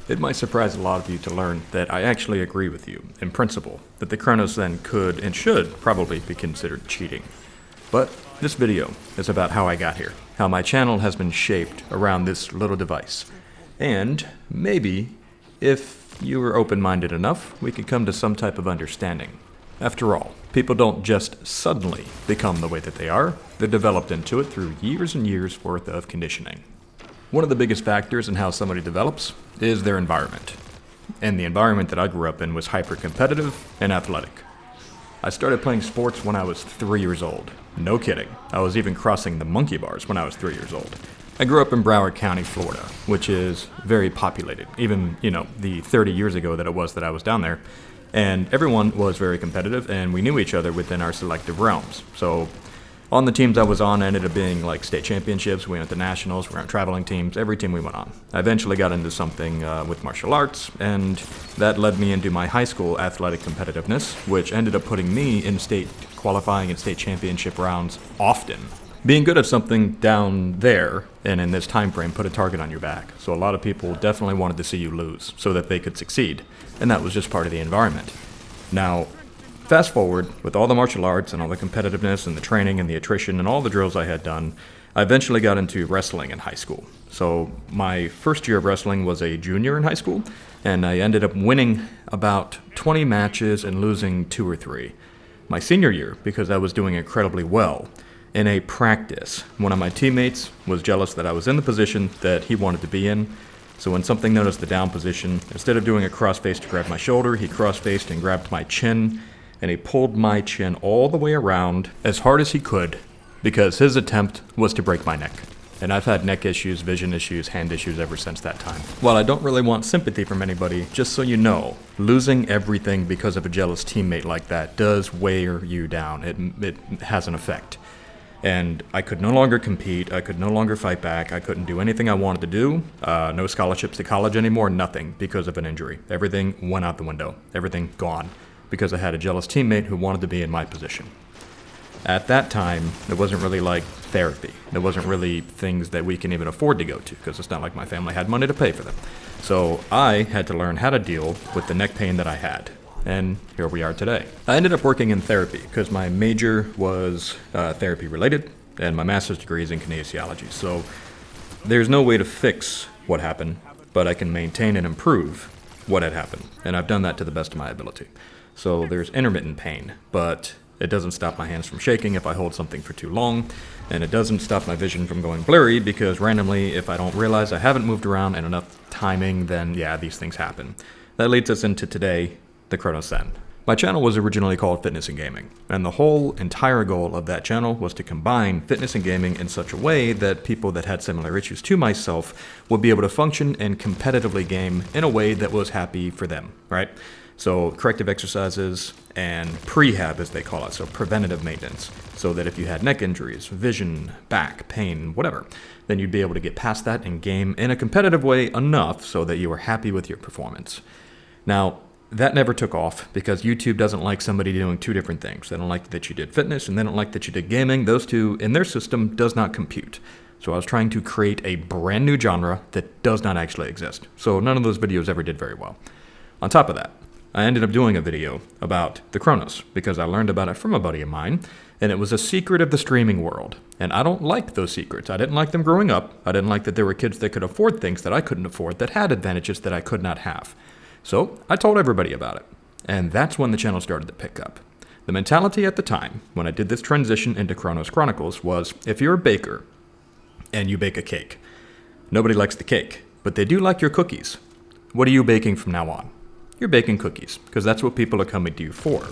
It might surprise a lot of you to learn that I actually agree with you, in principle, that the Cronus Zen could and should probably be considered cheating. But this video is about how I got here, how my channel has been shaped around this little device, and maybe, if you were open-minded enough, we could come to some type of understanding. After all, people don't just suddenly become the way that they are, they're developed into it through years and years worth of conditioning. One of the biggest factors in how somebody develops is their environment. And the environment that I grew up in was hyper-competitive and athletic. I started playing sports when I was 3 years old. No kidding. I was even crossing the monkey bars when I was 3 years old. I grew up in Broward County, Florida, which is very populated, even, the 30 years ago that I was down there. And everyone was very competitive, and we knew each other within our selective realms. So on the teams I was on, I ended up being like state championships. We went to nationals, we were on traveling teams, every team we went on. I eventually got into something with martial arts, and that led me into my high school athletic competitiveness, which ended up putting me in state qualifying and state championship rounds often. Being good at something down there and in this time frame put a target on your back. So a lot of people definitely wanted to see you lose so that they could succeed. And that was just part of the environment. Now, fast forward, with all the martial arts and all the competitiveness and the training and the attrition and all the drills I had done, I eventually got into wrestling in high school. So my first year of wrestling was a junior in high school, and I ended up winning about 20 matches and losing 2 or 3. My senior year, because I was doing incredibly well, in a practice, one of my teammates was jealous that I was in the position that he wanted to be in. So when something known as the down position, instead of doing a cross-face to grab my shoulder, he cross-faced and grabbed my chin, and he pulled my chin all the way around as hard as he could because his attempt was to break my neck. And I've had neck issues, vision issues, hand issues ever since that time. While I don't really want sympathy from anybody, just so you know, losing everything because of a jealous teammate like that does wear you down. It has an effect. And I could no longer compete, I could no longer fight back, I couldn't do anything I wanted to do, no scholarships to college anymore, nothing because of an injury. Everything went out the window, everything gone, because I had a jealous teammate who wanted to be in my position. At that time, there wasn't really like therapy. There wasn't really things that we can even afford to go to, because it's not like my family had money to pay for them. So I had to learn how to deal with the neck pain that I had. And here we are today. I ended up working in therapy because my major was therapy related and my master's degree is in kinesiology. So there's no way to fix what happened, but I can maintain and improve what had happened. And I've done that to the best of my ability. So there's intermittent pain, but it doesn't stop my hands from shaking if I hold something for too long. And it doesn't stop my vision from going blurry because randomly, if I don't realize I haven't moved around in enough timing, then yeah, these things happen. That leads us into today, the Cronus Zen. My channel was originally called Fitness and Gaming, and the whole entire goal of that channel was to combine fitness and gaming in such a way that people that had similar issues to myself would be able to function and competitively game in a way that was happy for them, right? So corrective exercises and prehab, as they call it, so preventative maintenance, so that if you had neck injuries, vision, back, pain, whatever, then you'd be able to get past that and game in a competitive way enough so that you were happy with your performance. Now, that never took off because YouTube doesn't like somebody doing 2 different things. They don't like that you did fitness and they don't like that you did gaming. Those 2 in their system does not compute. So I was trying to create a brand new genre that does not actually exist. So none of those videos ever did very well. On top of that, I ended up doing a video about the Kronos because I learned about it from a buddy of mine, and it was a secret of the streaming world. And I don't like those secrets. I didn't like them growing up. I didn't like that there were kids that could afford things that I couldn't afford that had advantages that I could not have. So I told everybody about it, and that's when the channel started to pick up. The mentality at the time, when I did this transition into Kronos Chronicles, was if you're a baker and you bake a cake, nobody likes the cake, but they do like your cookies. What are you baking from now on? You're baking cookies, because that's what people are coming to you for.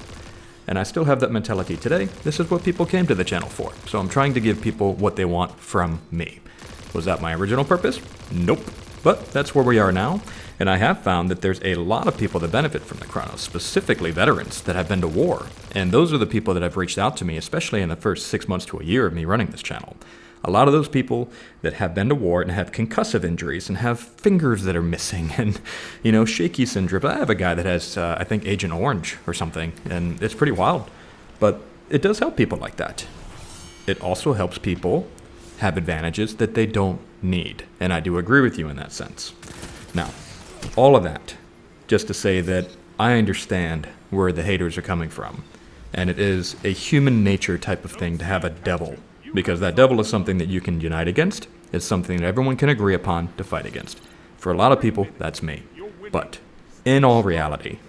And I still have that mentality today. This is what people came to the channel for, so I'm trying to give people what they want from me. Was that my original purpose? Nope. But that's where we are now. And I have found that there's a lot of people that benefit from the Kronos, specifically veterans that have been to war. And those are the people that have reached out to me, especially in the first 6 months to a year of me running this channel. A lot of those people that have been to war and have concussive injuries and have fingers that are missing and, shaky syndrome. I have a guy that has, I think, Agent Orange or something, and it's pretty wild. But it does help people like that. It also helps people have advantages that they don't need. And I do agree with you in that sense. Now, All of that just to say that I understand where the haters are coming from. And it is a human nature type of thing to have a devil, because that devil is something that you can unite against. It's something that everyone can agree upon to fight against. For a lot of people, that's me. But in all reality,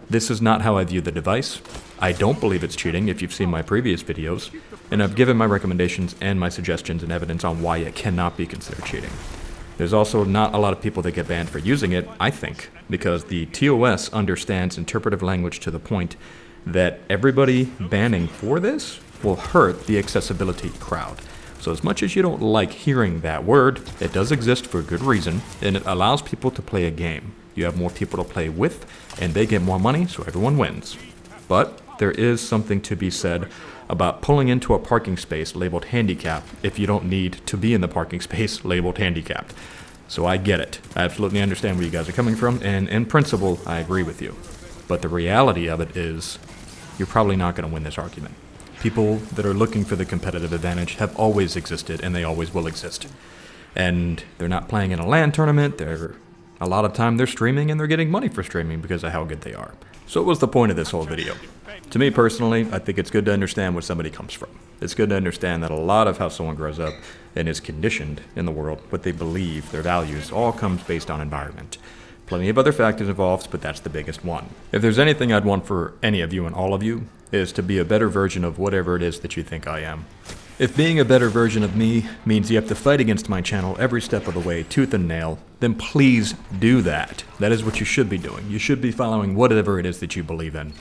this is not how I view the device. I don't believe it's cheating if you've seen my previous videos, and I've given my recommendations and my suggestions and evidence on why it cannot be considered cheating. There's also not a lot of people that get banned for using it, I think, because the TOS understands interpretive language to the point that everybody banning for this will hurt the accessibility crowd. So as much as you don't like hearing that word, it does exist for a good reason, and it allows people to play a game. You have more people to play with, and they get more money, so everyone wins. But there is something to be said about pulling into a parking space labeled handicap if you don't need to be in the parking space labeled handicapped. So I get it. I absolutely understand where you guys are coming from, and in principle, I agree with you. But the reality of it is, you're probably not going to win this argument. People that are looking for the competitive advantage have always existed, and they always will exist. And they're not playing in a LAN tournament. A lot of time they're streaming, and they're getting money for streaming because of how good they are. So what was the point of this whole video? To me personally, I think it's good to understand where somebody comes from. It's good to understand that a lot of how someone grows up and is conditioned in the world, what they believe, their values, all comes based on environment. Plenty of other factors involved, but that's the biggest one. If there's anything I'd want for any of you and all of you, is to be a better version of whatever it is that you think I am. If being a better version of me means you have to fight against my channel every step of the way, tooth and nail, then please do that. That is what you should be doing. You should be following whatever it is that you believe in.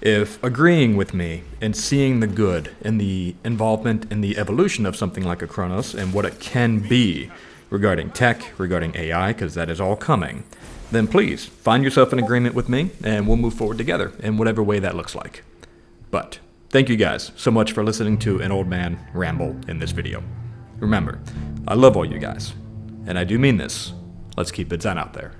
If agreeing with me and seeing the good in the involvement in the evolution of something like a Kronos and what it can be regarding tech, regarding AI, because that is all coming, then please find yourself in agreement with me and we'll move forward together in whatever way that looks like. But thank you guys so much for listening to an old man ramble in this video. Remember, I love all you guys, and I do mean this. Let's keep it Zen out there.